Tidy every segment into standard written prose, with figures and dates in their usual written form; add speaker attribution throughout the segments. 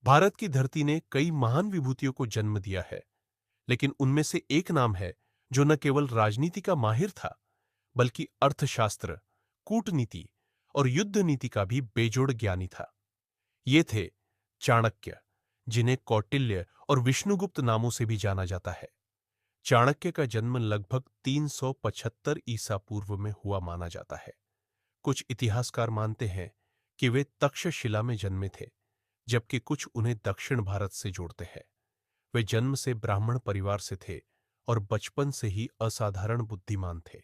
Speaker 1: भारत की धरती ने कई महान विभूतियों को जन्म दिया है, लेकिन उनमें से एक नाम है जो न केवल राजनीति का माहिर था, बल्कि अर्थशास्त्र, कूटनीति और युद्ध नीति का भी बेजोड़ ज्ञानी था। ये थे चाणक्य, जिन्हें कौटिल्य और विष्णुगुप्त नामों से भी जाना जाता है। चाणक्य का जन्म लगभग 375 ईसा पूर्व में हुआ माना जाता है। कुछ इतिहासकार मानते हैं कि वे तक्षशिला में जन्मे थे, जबकि कुछ उन्हें दक्षिण भारत से जोड़ते हैं। वे जन्म से ब्राह्मण परिवार से थे और बचपन से ही असाधारण बुद्धिमान थे।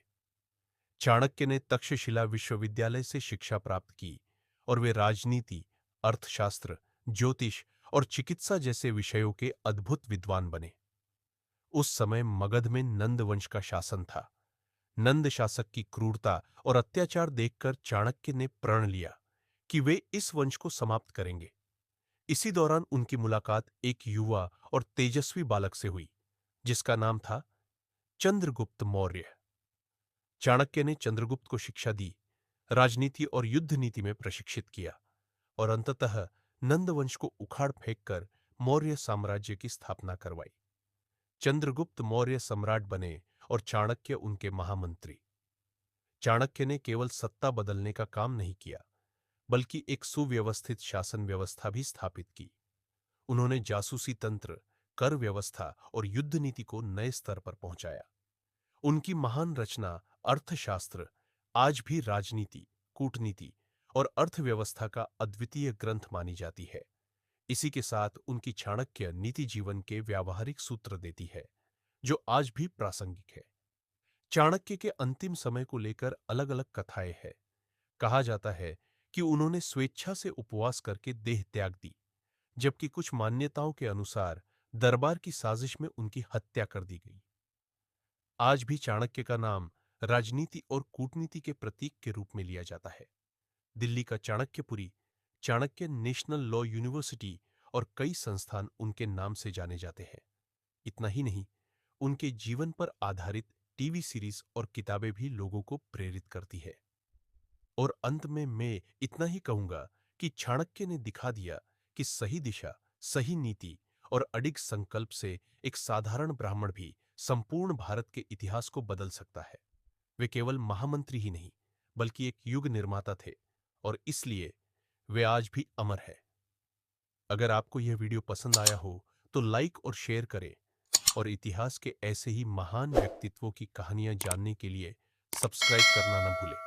Speaker 1: चाणक्य ने तक्षशिला विश्वविद्यालय से शिक्षा प्राप्त की और वे राजनीति, अर्थशास्त्र, ज्योतिष और चिकित्सा जैसे विषयों के अद्भुत विद्वान बने। उस समय मगध में नंद वंश का शासन था। नंद शासक की क्रूरता और अत्याचार देखकर चाणक्य ने प्रण लिया कि वे इस वंश को समाप्त करेंगे। इसी दौरान उनकी मुलाकात एक युवा और तेजस्वी बालक से हुई, जिसका नाम था चंद्रगुप्त मौर्य। चाणक्य ने चंद्रगुप्त को शिक्षा दी, राजनीति और युद्ध नीति में प्रशिक्षित किया और अंततः नंद वंश को उखाड़ फेंककर मौर्य साम्राज्य की स्थापना करवाई। चंद्रगुप्त मौर्य सम्राट बने और चाणक्य उनके महामंत्री। चाणक्य ने केवल सत्ता बदलने का काम नहीं किया, बल्कि एक सुव्यवस्थित शासन व्यवस्था भी स्थापित की। उन्होंने जासूसी तंत्र, कर व्यवस्था और युद्ध नीति को नए स्तर पर पहुंचाया। उनकी महान रचना अर्थशास्त्र आज भी राजनीति, कूटनीति और अर्थव्यवस्था का अद्वितीय ग्रंथ मानी जाती है। इसी के साथ उनकी चाणक्य नीति जीवन के व्यावहारिक सूत्र देती है, जो आज भी प्रासंगिक है। चाणक्य के अंतिम समय को लेकर अलग-अलग कथाएं हैं। कहा जाता है कि उन्होंने स्वेच्छा से उपवास करके देह त्याग दी, जबकि कुछ मान्यताओं के अनुसार दरबार की साजिश में उनकी हत्या कर दी गई। आज भी चाणक्य का नाम राजनीति और कूटनीति के प्रतीक के रूप में लिया जाता है। दिल्ली का Chanakyapuri, Chanakya national law university और कई संस्थान उनके नाम से जाने जाते हैं। इतना ही नहीं, उनके जीवन पर आधारित टीवी सीरीज और किताबें भी लोगों को प्रेरित करती है। और अंत में मैं इतना ही कहूंगा कि चाणक्य ने दिखा दिया कि सही दिशा, सही नीति और अडिग संकल्प से एक साधारण ब्राह्मण भी संपूर्ण भारत के इतिहास को बदल सकता है। वे केवल महामंत्री ही नहीं, बल्कि एक युग निर्माता थे और इसलिए वे आज भी अमर है। अगर आपको यह वीडियो पसंद आया हो तो लाइक और शेयर करें और इतिहास के ऐसे ही महान व्यक्तित्वों की कहानियां जानने के लिए सब्सक्राइब करना न भूलें।